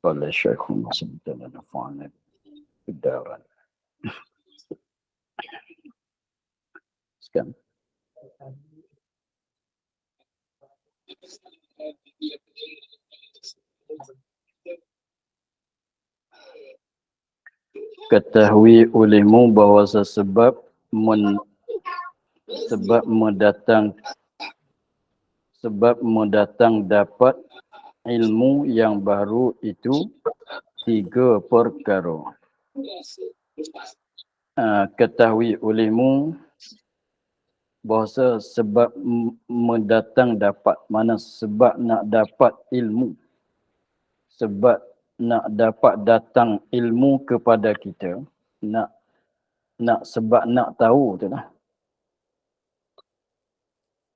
قال الشيخ محسن نفعنا بالدارين. Sekian. Ketahui olehmu bahawa sebab mendatang dapat ilmu yang baru itu 3 perkara. Ketahui olehmu bahawa sebab mendatang dapat, mana sebab nak dapat ilmu, sebab nak dapat datang ilmu kepada kita, sebab nak tahu tu lah.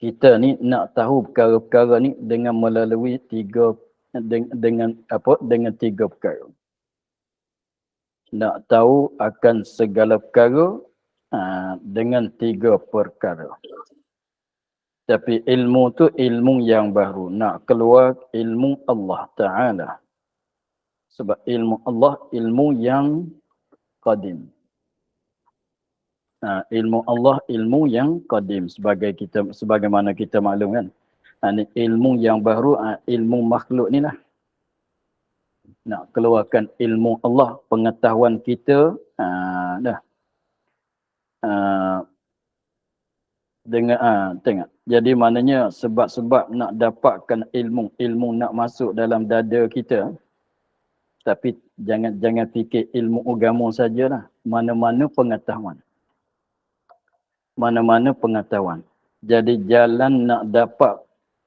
Kita ni nak tahu perkara-perkara ni dengan melalui dengan 3 perkara. Nak tahu akan segala perkara dengan 3 perkara. Tapi ilmu tu ilmu yang baru. Nak keluar ilmu Allah Ta'ala. Sebab ilmu Allah ilmu yang qadim. Ilmu Allah ilmu yang qadim, sebagaimana kita maklum kan. Ilmu yang baru ilmu makhluk ni lah. Nak keluarkan ilmu Allah, pengetahuan kita tengok. Jadi maknanya sebab-sebab nak dapatkan ilmu nak masuk dalam dada kita. Tapi jangan fikir ilmu agama sajalah. Mana-mana pengetahuan. Jadi jalan nak dapat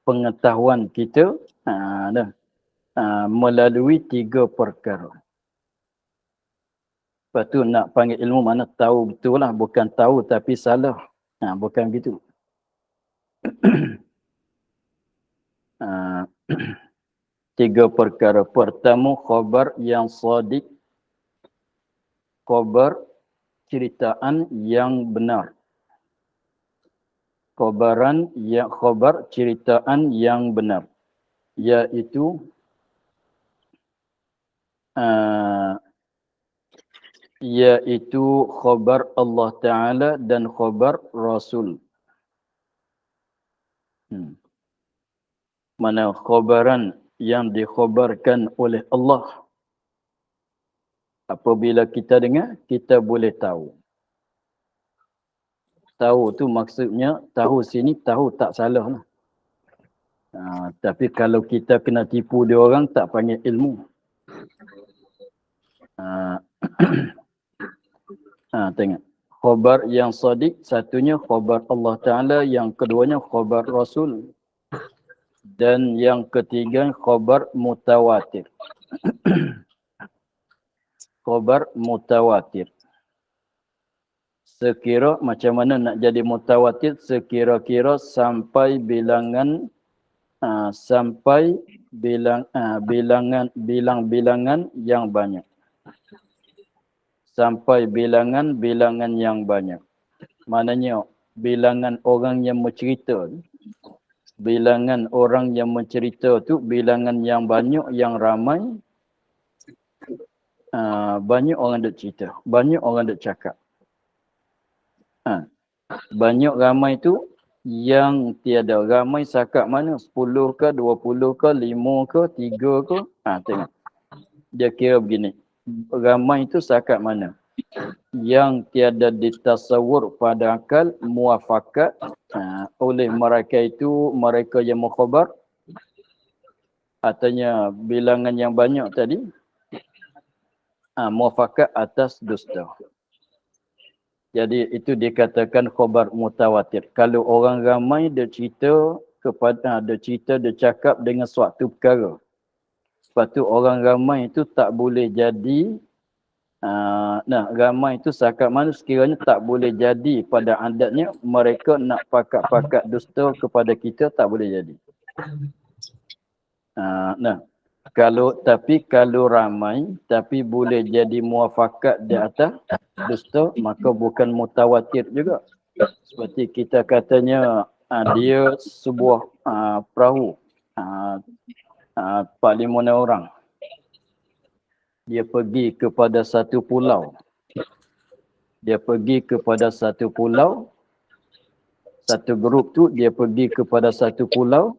pengetahuan kita melalui 3 perkara. Lepas tu nak panggil ilmu mana tahu betul lah, bukan tahu tapi salah. Bukan gitu. 3 perkara. Pertama, khabar yang sadiq. Khabar ceritaan yang benar. Khabar ceritaan yang benar, iaitu khabar Allah Ta'ala dan khabar Rasul. Mana khabaran yang dikhabarkan oleh Allah. Apabila kita dengar, kita boleh tahu. Tahu tu maksudnya, tahu sini, tahu tak salah lah. Tapi kalau kita kena tipu dia orang, tak panggil ilmu. Tengok. Khabar yang sadiq, satunya khabar Allah Ta'ala, yang keduanya khabar Rasul. Dan yang ketiga khabar mutawatir. Khabar mutawatir. Sekira macam mana nak jadi mutawatir, sekira-kira sampai bilangan bilangan yang banyak. Sampai bilangan yang banyak. Maknanya bilangan orang yang bercerita. Bilangan orang yang mencerita tu bilangan yang banyak, yang ramai. Banyak orang duk cerita, banyak orang duk cakap. Banyak ramai tu yang tiada. Ramai cakap mana? 10 ke, 20 ke, 5 ke, 3 ke? Tengok. Dia kira begini. Ramai tu cakap mana? Yang tiada ditasawur pada akal, muafakat oleh mereka itu, mereka yang mukhabar. Artinya bilangan yang banyak tadi, muafakat atas dusta. Jadi itu dikatakan khabar mutawatir. Kalau orang ramai dia cerita dia cakap dengan suatu perkara. Lepas tu orang ramai itu tak boleh jadi ramai itu cakap mana sekiranya tak boleh jadi pada adatnya, mereka nak pakat-pakat dusta kepada kita, tak boleh jadi. Kalau ramai tapi boleh jadi muafakat di atas dusta, maka bukan mutawatir juga. Seperti kita katanya dia sebuah perahu 4-5 orang. dia pergi kepada satu pulau. Dia pergi kepada satu pulau. Satu grup tu dia pergi kepada satu pulau.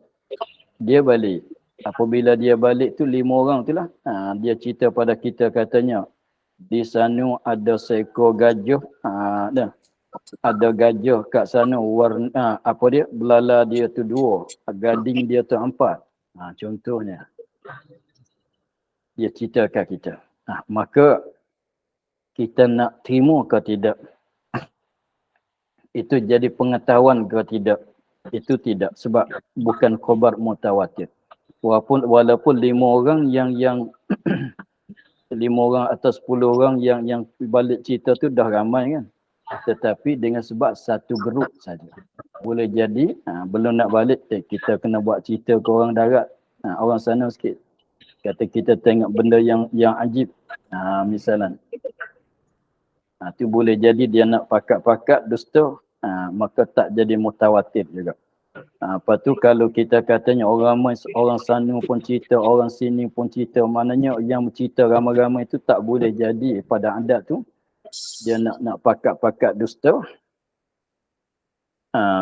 Dia balik. Apabila dia balik tu 5 orang tu lah. Dia cerita pada kita katanya. Di sana ada seekor gajah. Dah. Ada gajah kat sana warna apa dia? Belala dia tu 2. Gading dia tu 4. Contohnya. Dia cerita kat kita. Maka kita nak terima ke tidak? Itu jadi pengetahuan ke tidak? Itu tidak. Sebab bukan khabar mutawatir. Walaupun 5 orang yang 5 orang atau 10 orang yang balik cerita tu dah ramai kan. Tetapi dengan sebab satu grup saja. Boleh jadi belum nak balik kita kena buat cerita ke orang darat. Orang sana sikit. Kata kita tengok benda yang ajib. Misalan. Tu boleh jadi dia nak pakat-pakat dusta. Maka tak jadi mutawatir juga. Lepas tu kalau kita katanya orang sana pun cerita, orang sini pun cerita. Maknanya yang cerita ramai-ramai itu tak boleh jadi pada adat tu. Dia nak pakat-pakat dusta.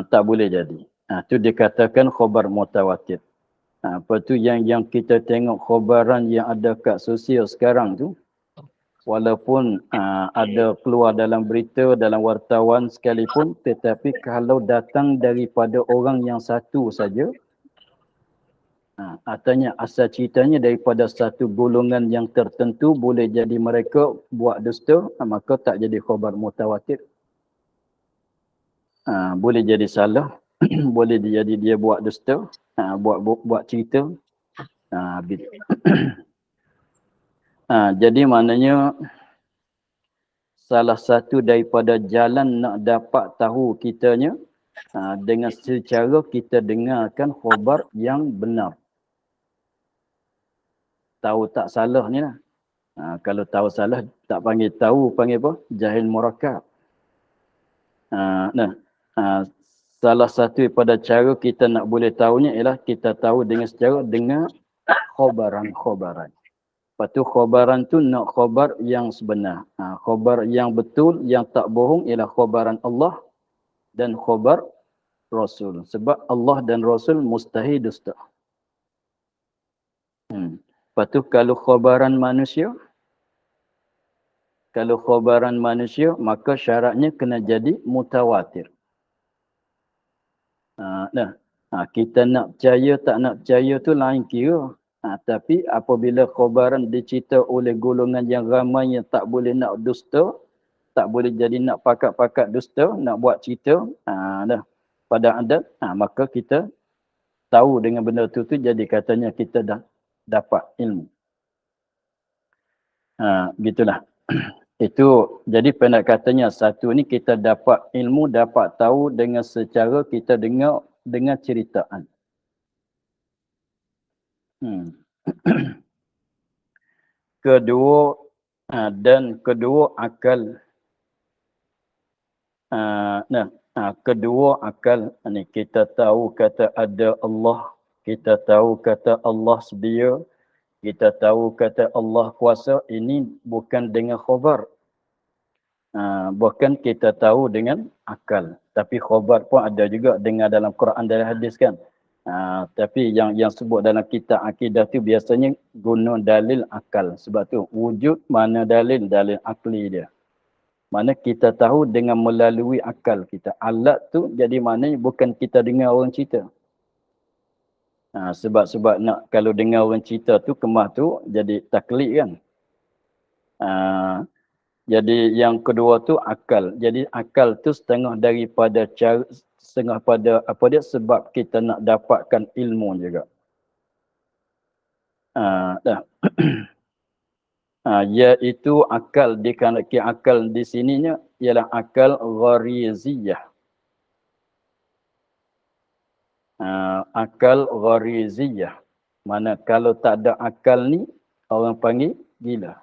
Tak boleh jadi. Tu dikatakan khabar mutawatir. Lepas tu yang kita tengok khabaran yang ada kat sosial sekarang tu. Walaupun ada keluar dalam berita, dalam wartawan sekalipun. Tetapi kalau datang daripada orang yang satu saja. Artinya asal ceritanya daripada satu golongan yang tertentu. Boleh jadi mereka buat dusta. Maka tak jadi khabar mutawatir. Boleh jadi salah. Boleh jadi dia buat dusta. Buat cerita. Gitu. Jadi maknanya salah satu daripada jalan nak dapat tahu kitanya dengan secara kita dengarkan khabar yang benar. Tahu tak salah ni lah. Kalau tahu salah tak panggil tahu, panggil apa? Jahil murakkab. Salah satu daripada cara kita nak boleh tahunya ialah kita tahu dengan secara dengar khabaran-khabaran. Lepas tu khabaran tu nak khabar yang sebenar. Khabar yang betul, yang tak bohong ialah khabaran Allah dan khabar Rasul. Sebab Allah dan Rasul mustahil dusta. Lepas tu kalau khabaran manusia, maka syaratnya kena jadi mutawatir. Kita nak percaya tak nak percaya tu lain kira. Tapi apabila khabaran dicerita oleh golongan yang ramai yang tak boleh nak dusta, tak boleh jadi nak pakat-pakat dusta, nak buat cerita, pada adat, maka kita tahu dengan benda tu jadi katanya kita dah dapat ilmu. Gitulah. Itu jadi pendek katanya satu ni kita dapat ilmu, dapat tahu dengan secara kita dengar ceritaan. Kedua akal. Kedua akal ni kita tahu kata ada Allah, kita tahu kata Allah sedia, kita tahu kata Allah kuasa. Ini bukan dengan khabar. Bukan kita tahu dengan akal. Tapi khabar pun ada juga dengar dalam Quran dan hadis kan. Tapi yang sebut dalam kitab akidah tu biasanya guna dalil akal. Sebab tu wujud mana dalil akli dia. Mana kita tahu dengan melalui akal kita. Alat tu jadi maknanya bukan kita dengar orang cerita. Sebab nak kalau dengar orang cerita tu kemah tu jadi taklid kan. Jadi yang kedua tu akal. Jadi akal tu setengah daripada setengah pada sebab kita nak dapatkan ilmu juga. Iaitu akal akal di sininya ialah akal ghariziyah. Akal ghariziyah. Mana kalau tak ada akal ni orang panggil gila.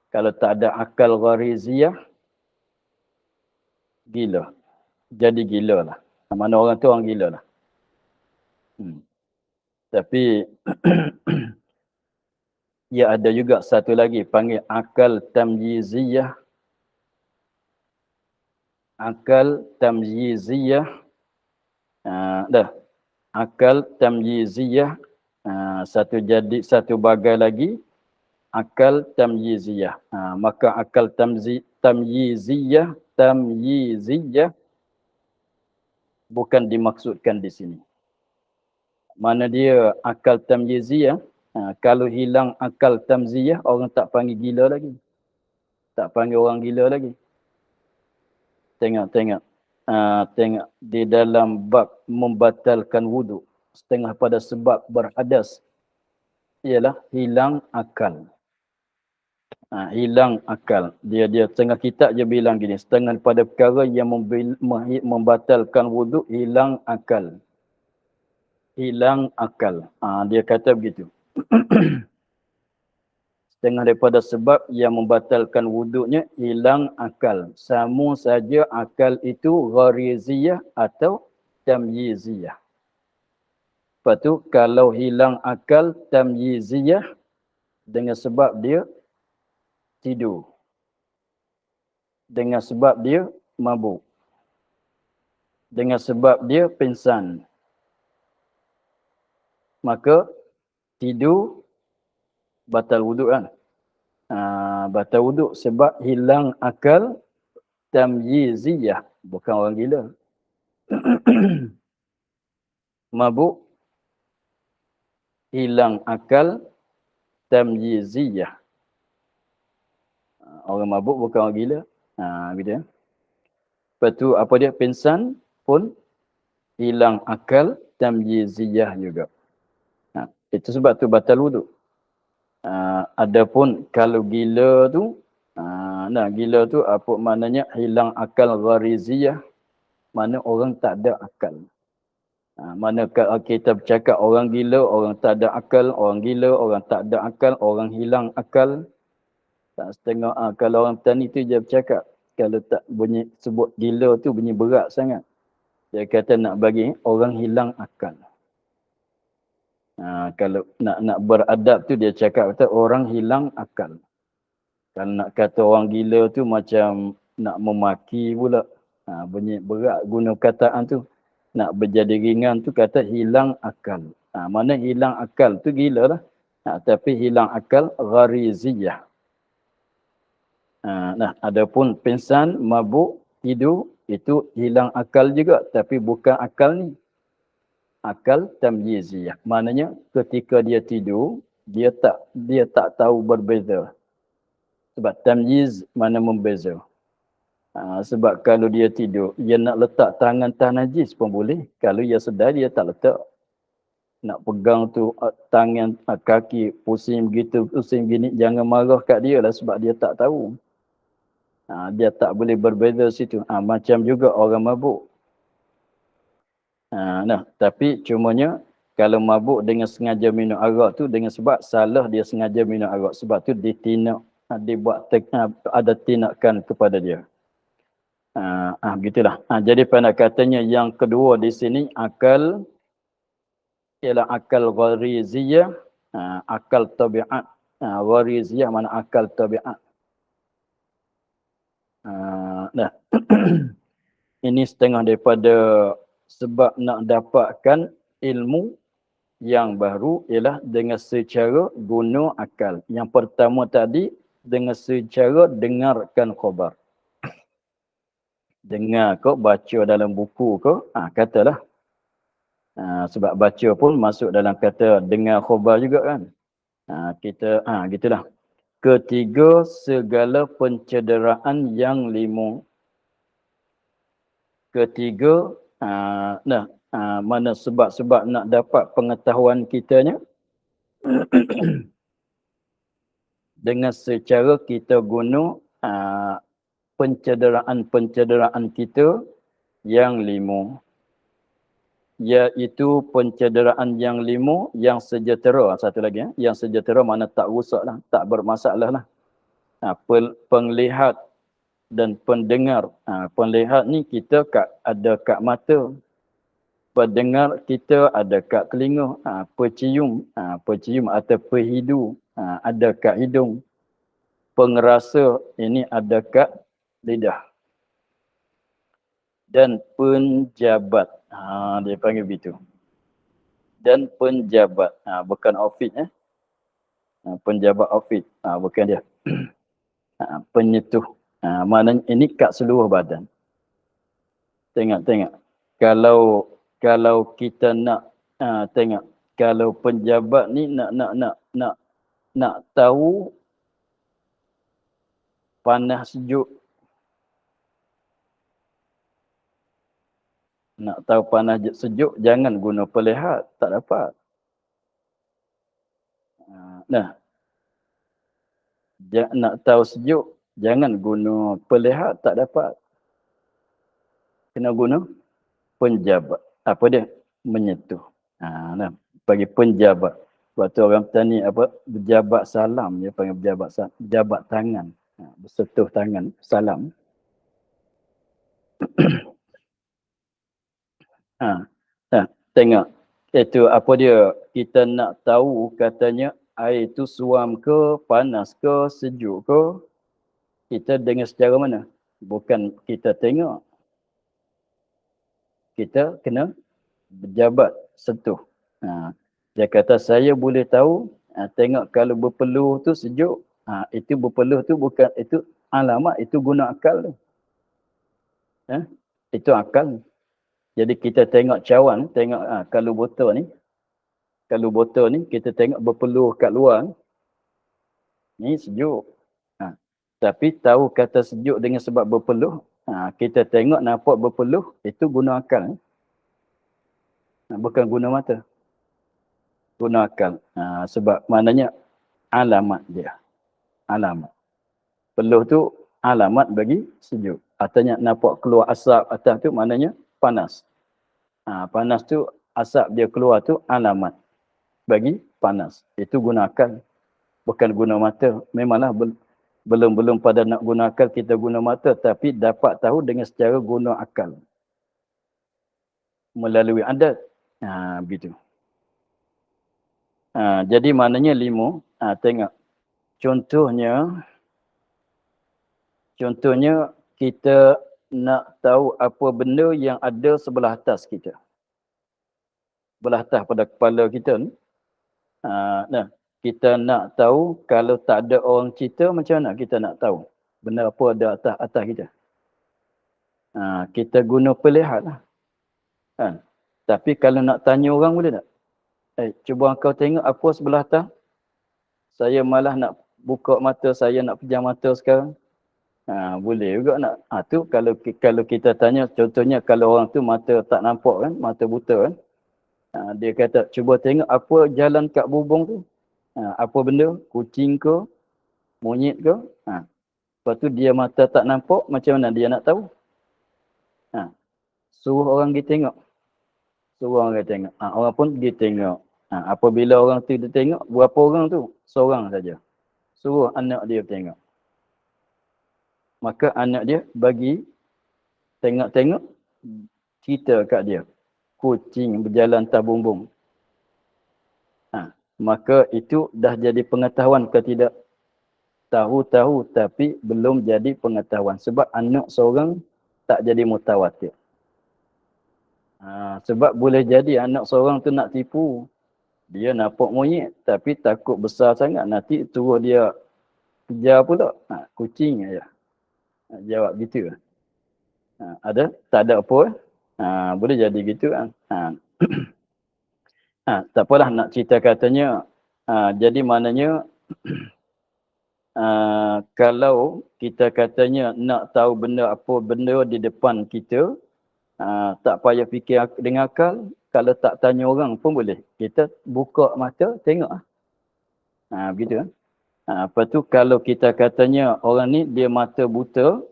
Kalau tak ada akal ghariziyah gila. Jadi gila lah. Mana orang tu orang gila lah. Tapi ia ada juga satu lagi panggil akal tamyiziyah. Akal tamyiziyah. Dah. Akal tamyiziyah. Satu bagai lagi akal tamyiziyah. Maka akal tamyiziyah bukan dimaksudkan di sini. Mana dia akal tamyiziyah? Kalau hilang akal tamziyah, orang tak panggil gila lagi. Tak panggil orang gila lagi. Tengok. Tengok di dalam bab membatalkan wuduk. Setengah pada sebab berhadas. Ialah hilang akal. Hilang akal. Dia setengah kitab je bilang gini. Setengah pada perkara yang membatalkan wuduk, hilang akal. Hilang akal. Dia kata begitu. Setengah daripada sebab yang membatalkan wuduknya, hilang akal. Sama saja akal itu ghariziyah atau tamyiziyah. Lepas tu, kalau hilang akal tamyiziyah, dengan sebab dia tidur. Dengan sebab dia mabuk. Dengan sebab dia pingsan. Maka, tidur batal wuduk kan? Batal wuduk sebab hilang akal tamyiziyah. Bukan orang gila. Mabuk, hilang akal tamyiziyah. Orang mabuk bukan orang gila. Gitu ya. Lepas tu apa dia? Pingsan pun hilang akal tamyiziyah juga. Itu sebab tu batal wuduk. Adapun kalau gila tu, gila tu apa maknanya? Hilang akal ghariziyah. Mana orang tak ada akal. Mana kita bercakap orang gila, orang tak ada akal, orang gila, orang tak ada akal, orang hilang akal. Tak setengah kalau orang tani tu dia bercakap. Kalau tak bunyi sebut gila tu bunyi berat sangat. Dia kata nak bagi orang hilang akal. Kalau nak beradab tu dia cakap kata orang hilang akal. Kalau nak kata orang gila tu macam nak memaki pula. Bunyi berat guna kataan tu. Nak berjadi ringan tu kata hilang akal. Mana hilang akal tu gila lah. Tapi hilang akal ghariziyah. Adapun pingsan, mabuk, tidur, itu hilang akal juga. Tapi bukan akal ni. Akal tamyiziyah. Maknanya ketika dia tidur, dia tak tahu berbeza. Sebab tamyiz mana membeza. Sebab kalau dia tidur, dia nak letak tangan tak najis pun boleh. Kalau dia sedar, dia tak letak. Nak pegang tu tangan, kaki, pusing begitu, pusing gini. Jangan marah kat dia lah sebab dia tak tahu. Dia tak boleh berbeza situ. Macam juga orang mabuk. Tapi cumanya, kalau mabuk dengan sengaja minum arak tu, dengan sebab salah dia sengaja minum arak. Sebab tu ditindak, dibuat ada tindakan kepada dia. Begitulah. Jadi pada katanya yang kedua di sini akal ialah akal ghariziyah, akal tabiat. Ghariziyah mana akal tabiat. Ini setengah daripada sebab nak dapatkan ilmu yang baru ialah dengan secara guna akal. Yang pertama tadi dengan secara dengarkan khabar. Dengar ke, baca dalam buku ke, katalah. Sebab baca pun masuk dalam kata dengar khabar juga kan. Gitulah. Ketiga, segala pencederaan yang lima. Ketiga, mana sebab-sebab nak dapat pengetahuan kitanya. Dengan secara kita guna pencederaan kita yang lima. Iaitu pencederaan yang lima yang sejahtera. Satu lagi. Yang sejahtera mana tak rusak lah. Tak bermasalah lah. Penglihat dan pendengar. Penlihat ni kita ada kat mata. Pendengar kita ada kat telinga. Pecium atau perhidu. ada kat hidung. Pengerasa ini ada kat lidah. Dan penjabat. Dia panggil begitu. Dan penjabat. Bukan office. Penjabat office. Bukan dia. Penyetuh. Maknanya ini kat seluruh badan. Tengok. Kalau kita nak tengok. Kalau penjabat ni nak tahu panas sejuk. Nak tahu panas sejuk, jangan guna pelihat. Tak dapat. Nak tahu sejuk, jangan guna pelihat. Tak dapat. Kena guna penjabat. Apa dia? Menyetuh. Bagi penjabat. Sebab tu orang petani berjabat salam. Dia panggil berjabat salam. Jabat tangan. Bersetuh tangan. Salam. Tengok. Itu apa dia? Kita nak tahu katanya air itu suam ke, panas ke, sejuk ke. Kita dengar secara mana? Bukan kita tengok. Kita kena berjabat, sentuh. Dia kata saya boleh tahu, tengok kalau berpeluh tu sejuk. Itu berpeluh tu bukan, itu alamat, itu guna akal tu. Itu akal. Jadi kita tengok cawan, tengok kalau botol ni kita tengok berpeluh kat luar, ni sejuk. Tapi tahu kata sejuk dengan sebab berpeluh, kita tengok nampak berpeluh, itu guna akal. Bukan guna mata. Guna akal. Sebab maknanya alamat dia. Alamat. Peluh tu alamat bagi sejuk. Artinya nampak keluar asap atas tu maknanya panas. Panas tu, asap dia keluar tu alamat bagi panas. Itu guna akal. Bukan guna mata. Memanglah belum pada nak guna akal kita guna mata, tapi dapat tahu dengan secara guna akal. Melalui adat. Begitu. Jadi maknanya 5. Tengok. Contohnya kita nak tahu apa benda yang ada sebelah atas kita. Sebelah atas pada kepala kita ni. Kita nak tahu kalau tak ada orang cerita, macam mana kita nak tahu benda apa ada atas kita. Kita guna pelihat lah. Tapi kalau nak tanya orang boleh tak? Cuba kau tengok apa sebelah atas. Saya malah nak buka mata, saya nak pejam mata sekarang. Boleh juga nak. Tu kalau kita tanya, contohnya kalau orang tu mata tak nampak kan, mata buta kan. Dia kata, cuba tengok apa jalan kat bubung tu. Apa benda? Kucing ke? Monyet ke? Lepas tu dia mata tak nampak, macam mana dia nak tahu? Suruh orang pergi tengok. Orang pun pergi tengok. Apabila orang tu dia tengok, berapa orang tu? Seorang saja. Suruh anak dia tengok. Maka anak dia bagi tengok-tengok, cerita kat dia. Kucing berjalan atas bumbung. Maka itu dah jadi pengetahuan ke tidak? Tahu tapi belum jadi pengetahuan. Sebab anak seorang tak jadi mutawatir. Sebab boleh jadi anak seorang tu nak tipu. Dia nampak monyet tapi takut besar sangat. Nanti turun dia kejar pula. Kucing aja. Jawab gitu. Ada? Tak ada apa. Boleh jadi gitu kan. Tak apalah nak cerita katanya. Jadi maknanya kalau kita katanya nak tahu benda apa benda di depan kita, tak payah fikir dengan akal. Kalau tak tanya orang pun boleh. Kita buka mata, tengok. Begitu kan. Lepas tu kalau kita katanya orang ni dia mata buta,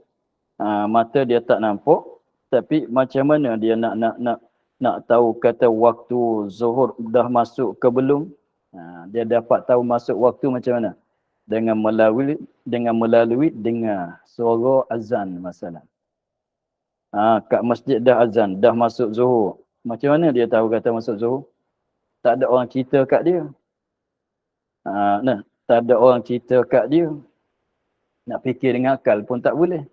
mata dia tak nampak, tapi macam mana dia nak tahu kata waktu zuhur dah masuk ke belum? Dia dapat tahu masuk waktu macam mana? Dengan melalui dengar suara azan masalah. Kat masjid dah azan, dah masuk zuhur. Macam mana dia tahu kata masuk zuhur? Tak ada orang cerita kat dia. tak ada orang cerita kat dia. Nak fikir dengan akal pun tak boleh.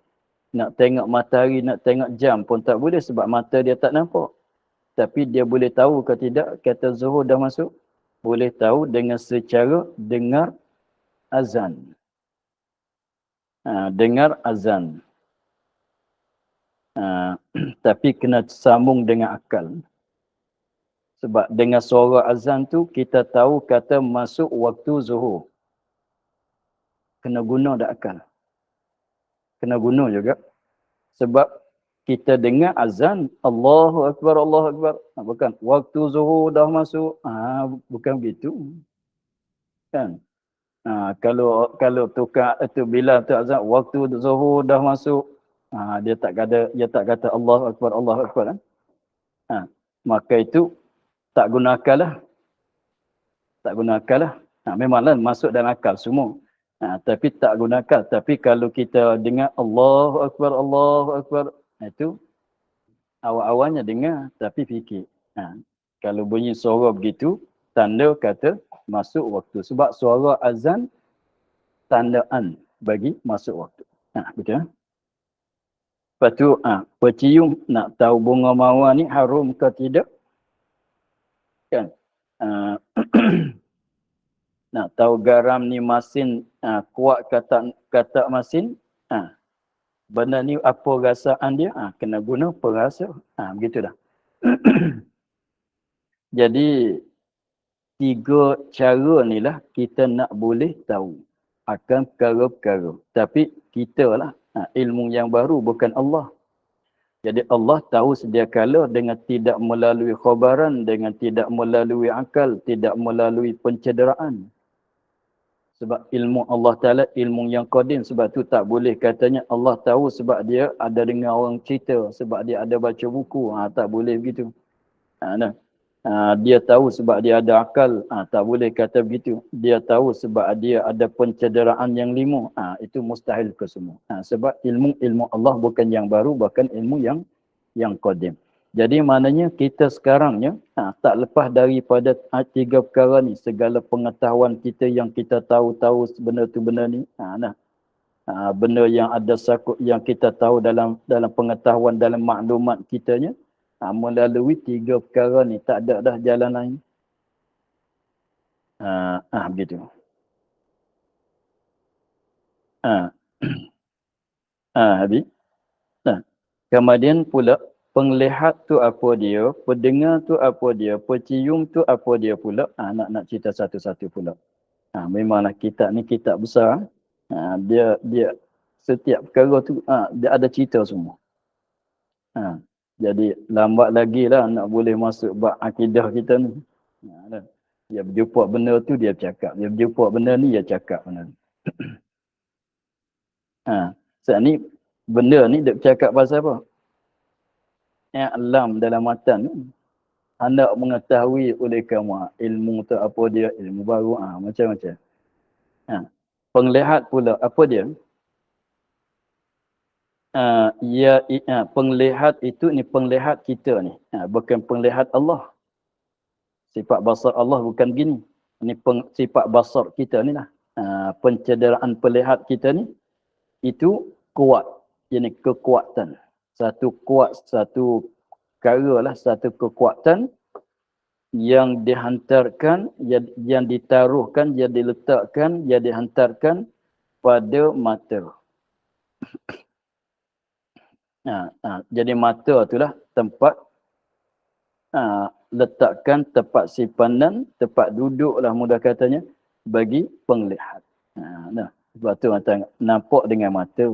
Nak tengok matahari, nak tengok jam pun tak boleh sebab mata dia tak nampak. Tapi dia boleh tahu ke tidak kata zuhur dah masuk? Boleh tahu dengan secara dengar azan. Dengar azan. Tapi kena sambung dengan akal. Sebab dengan suara azan tu kita tahu kata masuk waktu zuhur. Kena guna dak akal. Kena guna juga. Sebab kita dengar azan, Allahu Akbar, Allahu Akbar. Bukan, waktu zuhur dah masuk. Bukan begitu. Kan? Kalau tukar itu bila tu azan, waktu zuhur dah masuk. Dia tak kata Allahu Akbar, Allahu Akbar. Maka itu tak guna akal lah. Tak guna akal lah. Memanglah masuk dalam akal semua. Tapi tak guna akal. Tapi kalau kita dengar Allahu Akbar, Allahu Akbar. Itu awal-awalnya dengar tapi fikir. Kalau bunyi suara begitu, tanda kata masuk waktu. Sebab suara azan tandaan bagi masuk waktu. Betul. Lepas tu, pecium nak tahu bunga mawar ni harum ke tidak? Kan? Nak tahu garam ni masin kuat kata masin? Benda ni apa rasaan dia? Kena guna perasa. Begitu dah. Jadi, 3 cara ni lah kita nak boleh tahu akan perkara-perkara. Tapi kita lah, ilmu yang baru bukan Allah. Jadi Allah tahu sedia kala dengan tidak melalui khabaran, dengan tidak melalui akal, tidak melalui pencederaan. Sebab ilmu Allah Ta'ala ilmu yang qadim. Sebab tu tak boleh katanya Allah tahu sebab dia ada dengar orang cerita. Sebab dia ada baca buku. Tak boleh begitu. Dia tahu sebab dia ada akal. Tak boleh kata begitu. Dia tahu sebab dia ada pencederaan yang 5. Itu mustahil ke semua. Sebab ilmu Allah bukan yang baru. Bahkan ilmu yang qadim. Jadi maknanya kita sekarangnya tak lepas daripada 3 perkara ni. Segala pengetahuan kita yang kita tahu benda tu benda ni. Benda yang ada sakut yang kita tahu dalam pengetahuan, dalam maklumat kitanya. Melalui 3 perkara ni. Tak ada dah jalan lain. Begitu. Habis. Kemudian pula. Penglihat tu apa dia, pendengar tu apa dia, pecium tu apa dia pula. Nak cerita satu-satu pula. Memanglah kitab ni kitab besar. Dia setiap perkara tu dia ada cerita semua. Jadi lambat lagi lah nak boleh masuk bab akidah kita ni. Dia berjumpa benda tu dia cakap. Dia berjumpa benda ni dia cakap benda ni. Saat ni benda ni dia bercakap pasal apa? Alam dalam matan hendak mengetahui oleh kamu ilmu tu apa dia, ilmu baru macam-macam. Penglihat pula apa dia? Penglihat itu ni penglihat kita ni, bukan penglihat Allah. Sifat basar Allah bukan gini. Ini sifat basar kita ni lah. Pencederaan penglihat kita ni itu kuat, yakni kekuatan. Satu kekuatan yang dihantarkan, yang ditaruhkan, yang diletakkan, yang dihantarkan pada mata. Jadi mata itulah tempat letakkan tempat simpanan, tempat duduklah mudah katanya bagi penglihat. Sebab tu nampak dengan mata.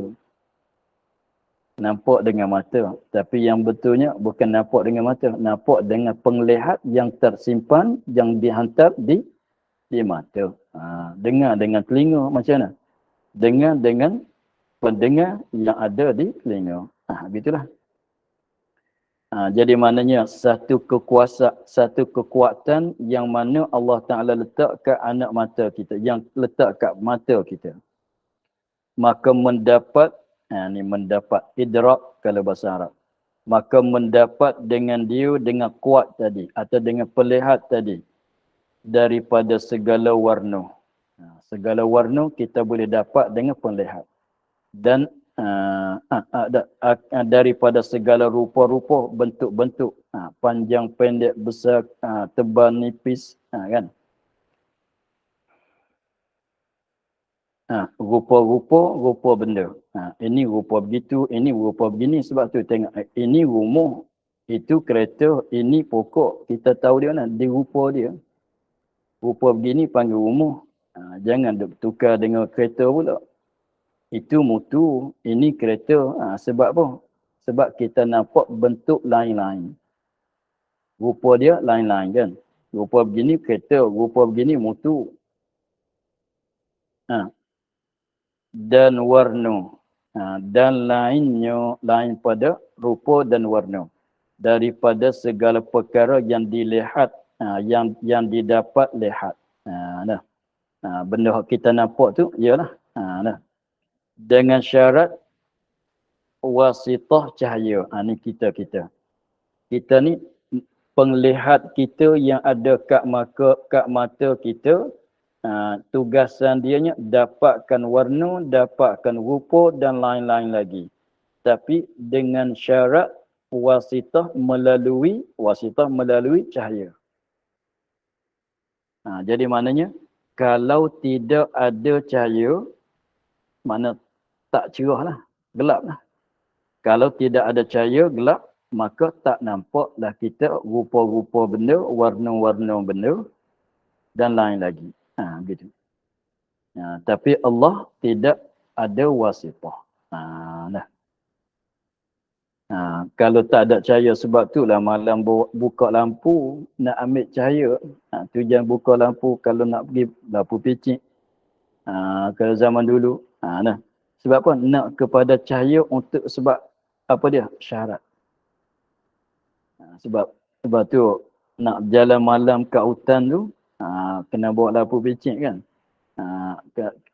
Nampak dengan mata. Tapi yang betulnya bukan nampak dengan mata. Nampak dengan penglihat yang tersimpan, yang dihantar di mata. Dengar dengan telinga macam mana? Dengar dengan pendengar yang ada di telinga. Begitulah. Jadi maknanya satu kekuatan yang mana Allah Ta'ala letak kat anak mata kita. Yang letak kat mata kita. Maka mendapat mendapat idrak kalau bahasa Arab. Maka mendapat dengan dia dengan kuat tadi atau dengan pelihat tadi daripada segala warna. Segala warna kita boleh dapat dengan penglihatan. Dan daripada segala rupa-rupa, bentuk-bentuk, panjang, pendek, besar, tebal, nipis, kan? Rupa-rupa, rupa benda. Ini rupa begitu, ini rupa begini. Sebab tu tengok, ini rumah, itu kereta, ini pokok. Kita tahu dia mana, dia rupa dia. Rupa begini panggil rumah. Jangan tukar dengan kereta pula. Itu mutu, ini kereta. Sebab apa? Sebab kita nampak bentuk lain-lain. Rupa dia lain-lain kan. Rupa begini kereta, rupa begini mutu. Dan warna. Dan lainnya, lain pada rupa dan warna. Daripada segala perkara yang dilihat, yang didapat lihat. Benda yang kita nampak tu, ialah. Dengan syarat wasitah cahaya. Ni kita. Kita ni penglihat kita yang ada kat mata kita, tugasan dianya dapatkan warna, dapatkan rupa dan lain-lain lagi. Tapi dengan syarat wasitah melalui cahaya. Jadi maknanya kalau tidak ada cahaya, mana tak cerah lah, gelap lah. Kalau tidak ada cahaya, gelap, maka tak nampaklah kita rupa-rupa benda, warna-warna benda dan lain lagi. Gitu. Tapi Allah tidak ada wasitah. Kalau tak ada cahaya, sebab itulah malam buka lampu, nak ambil cahaya. Tu jangan buka lampu kalau nak pergi lampu picit. Kalau zaman dulu. Sebab apa? Nak kepada cahaya untuk sebab apa dia? Syarat. Sebab tu nak jalan malam kat hutan tu, kena bawa lampu picit kan.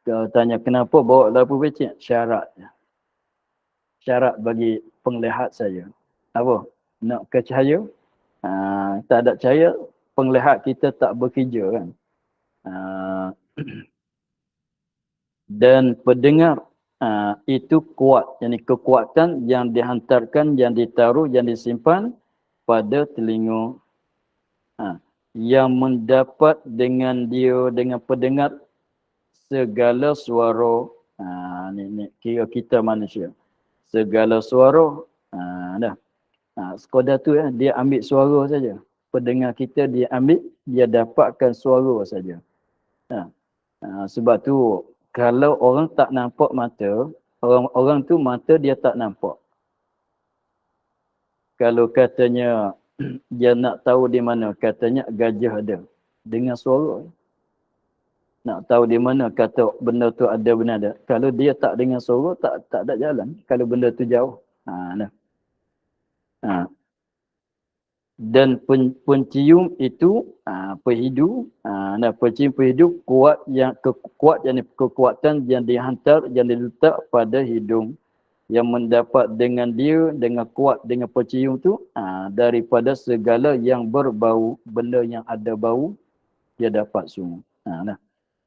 Kalau tanya kenapa bawa lampu picit? Syarat. Syarat bagi penglihat saya. Apa? Nak ke cahaya? Tak ada cahaya, penglihat kita tak bekerja kan. Dan pendengar itu kuat. Yang kekuatan yang dihantarkan, yang ditaruh, yang disimpan pada telinga. Yang mendapat dengan dia, dengan pendengar segala suara. Ni kira kita manusia. Segala suara. Sekadar tu dia ambil suara saja. Pendengar kita dia ambil, dia dapatkan suara saja. Sebab tu kalau orang tak nampak mata, orang tu mata dia tak nampak. Kalau katanya dia nak tahu di mana, katanya gajah ada, dengar suara. Nak tahu di mana, kata benda tu ada benar ada. Kalau dia tak dengar suara, tak ada jalan. Kalau benda tu jauh. Dan pencium itu pehidu, pencium pehidu kuat yang kekuatan yang dihantar, yang diletak pada hidung, yang mendapat dengan dia, dengan kuat dengan pencium tu, daripada segala yang berbau, benda yang ada bau dia dapat semua.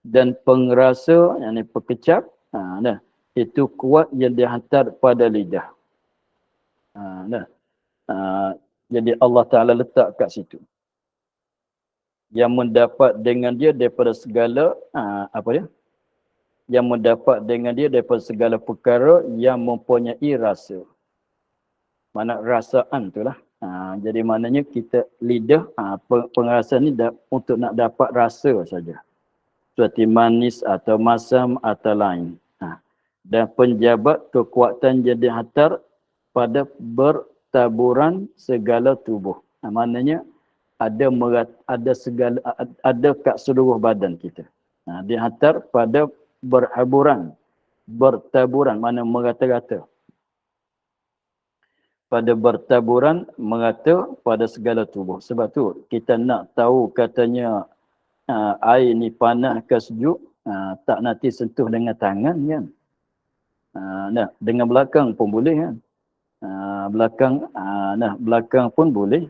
Dan pengrasa, yang pekecap, itu kuat yang dihantar pada lidah. Jadi Allah Ta'ala letak kat situ. Yang mendapat dengan dia daripada segala, yang mendapat dengan dia daripada segala perkara yang mempunyai rasa. Mana rasaan tu lah. Jadi maknanya kita lidah, pengrasaan ni untuk nak dapat rasa saja. Seperti manis atau masam atau lain. Dan penjabat kekuatan yang dihantar pada bertaburan segala tubuh. Maknanya ada segala, ada kat seluruh badan kita. Dihantar pada berhaburan, bertaburan, mana merata-rata. Pada bertaburan, merata pada segala tubuh. Sebab tu kita nak tahu katanya air ni panas ke sejuk, tak nanti sentuh dengan tangan kan. Dengan belakang pun boleh kan. Belakang pun boleh.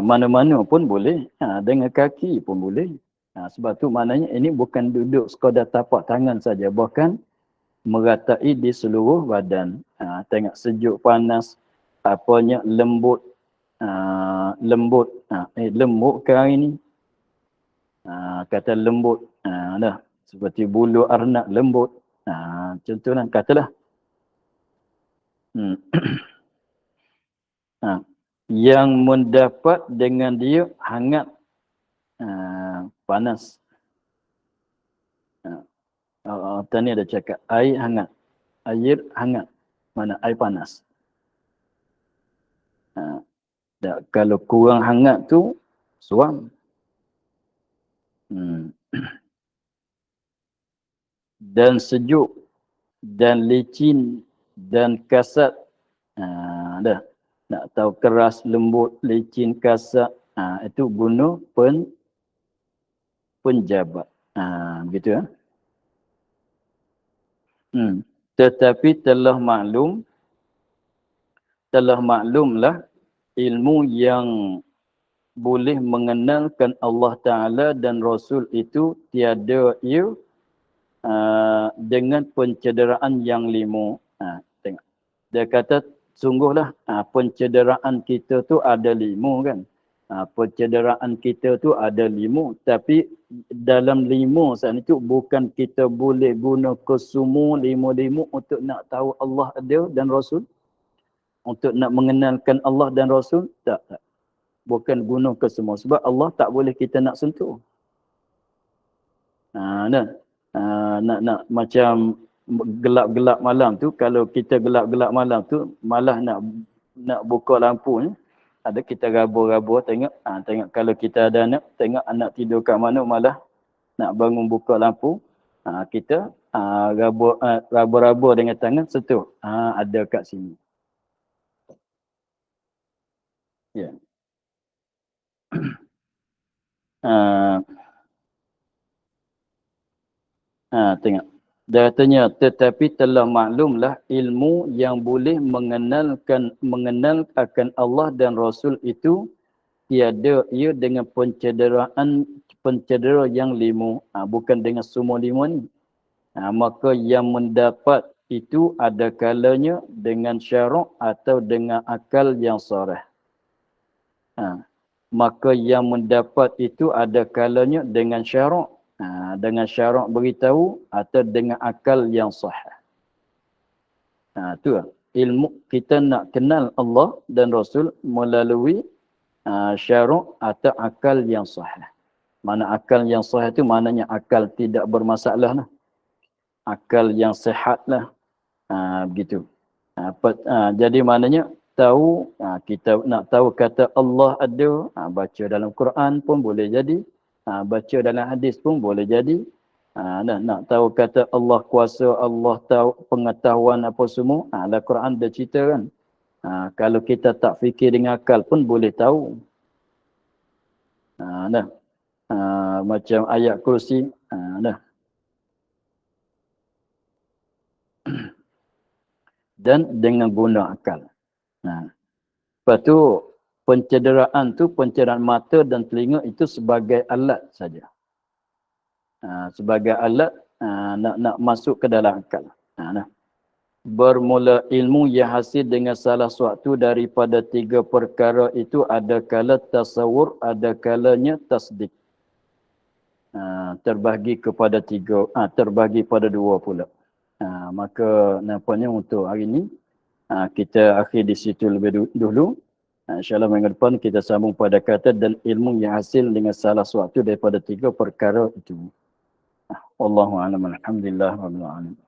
Mana-mana pun boleh. Dengan kaki pun boleh. Sebab tu maknanya ini bukan duduk sekadar tapak tangan saja, bahkan meratai di seluruh badan. Tengok sejuk, panas, apanya lembut, lembut ke hari ni? Kata lembut, dah seperti bulu arnab lembut. Contohlah katalah. Hmm. Yang mendapat dengan dia hangat, panas. Tadi ada cakap air hangat, air hangat, mana air panas. Kalau kurang hangat tu suam. Dan sejuk dan licin dan kasar. Dah. Nak tahu keras, lembut, licin, kasar. Itu guna penjabat. Begitu ya. Tetapi telah maklumlah ilmu yang boleh mengenalkan Allah Ta'ala dan Rasul itu tiada ia dengan pencederaan yang lima. Tengok. Dia kata, sungguhlah pencederaan kita tu ada lima kan. Pencederaan kita tu ada lima. Tapi dalam lima saat itu bukan kita boleh guna kesemua lima-lima untuk nak tahu Allah ada dan Rasul. Untuk nak mengenalkan Allah dan Rasul. Tak. Bukan guna kesemua. Sebab Allah tak boleh kita nak sentuh. Nak macam gelap-gelap malam tu, kalau kita gelap-gelap malam tu malah nak buka lampu ni, ada kita rabur-rabur tengok, tengok kalau kita ada anak, tengok anak tidur kat mana, malah nak bangun buka lampu, kita rabur-rabur dengan tangan sentuh, ada kat sini. Ya. Tengok. Dia katanya, tetapi telah maklumlah ilmu yang boleh mengenal akan Allah dan Rasul itu tiada ia dengan pencedera yang lima. Bukan dengan semua lima ni. Maka yang mendapat itu ada kalanya dengan syarak atau dengan akal yang sharah. Maka yang mendapat itu ada kalanya dengan syarak. Dengan syarak beritahu atau dengan akal yang sahih. Itu ilmu kita nak kenal Allah dan Rasul melalui syarak atau akal yang sahih. Mana akal yang sahih itu maknanya akal tidak bermasalah lah. Akal yang sihat lah. Begitu. Jadi maknanya tahu, kita nak tahu kata Allah ada, baca dalam Quran pun boleh jadi. Baca dalam hadis pun boleh jadi. Nak tahu kata Allah kuasa, Allah tahu pengetahuan apa semua, dalam Quran dia cerita kan. Kalau kita tak fikir dengan akal pun boleh tahu. Macam ayat kursi. Dan dengan guna akal. Lepas tu pencederaan mata dan telinga itu sebagai alat saja. Sebagai alat nak masuk ke dalam akal. Bermula ilmu yang hasil dengan salah suatu daripada tiga perkara itu ada kala tasawur, ada kalanya tasdik. Terbahagi kepada tiga, terbahagi pada dua pula. Maka nampaknya untuk hari ini kita akhir di situ lebih dulu. InsyaAllah minggu depan kita sambung pada kata dan ilmu yang hasil dengan salah suatu daripada tiga perkara itu. Wallahu a'lam. Alhamdulillah rabbil alamin.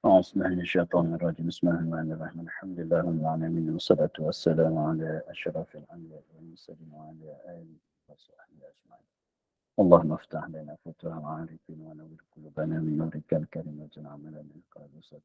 Bismillahirrahmanirrahim. Bismillahirrahmanirrahim. Alhamdulillah rabbil alamin. Wassalatu wassalamu ala asyrafil anbiya'i wal mursalin wa ala alihi wa sahbihi ajma'in. اللهم افتح لنا فتوح العارفين ونور قلوبنا من نورك الكريم واجعل عملنا قادسة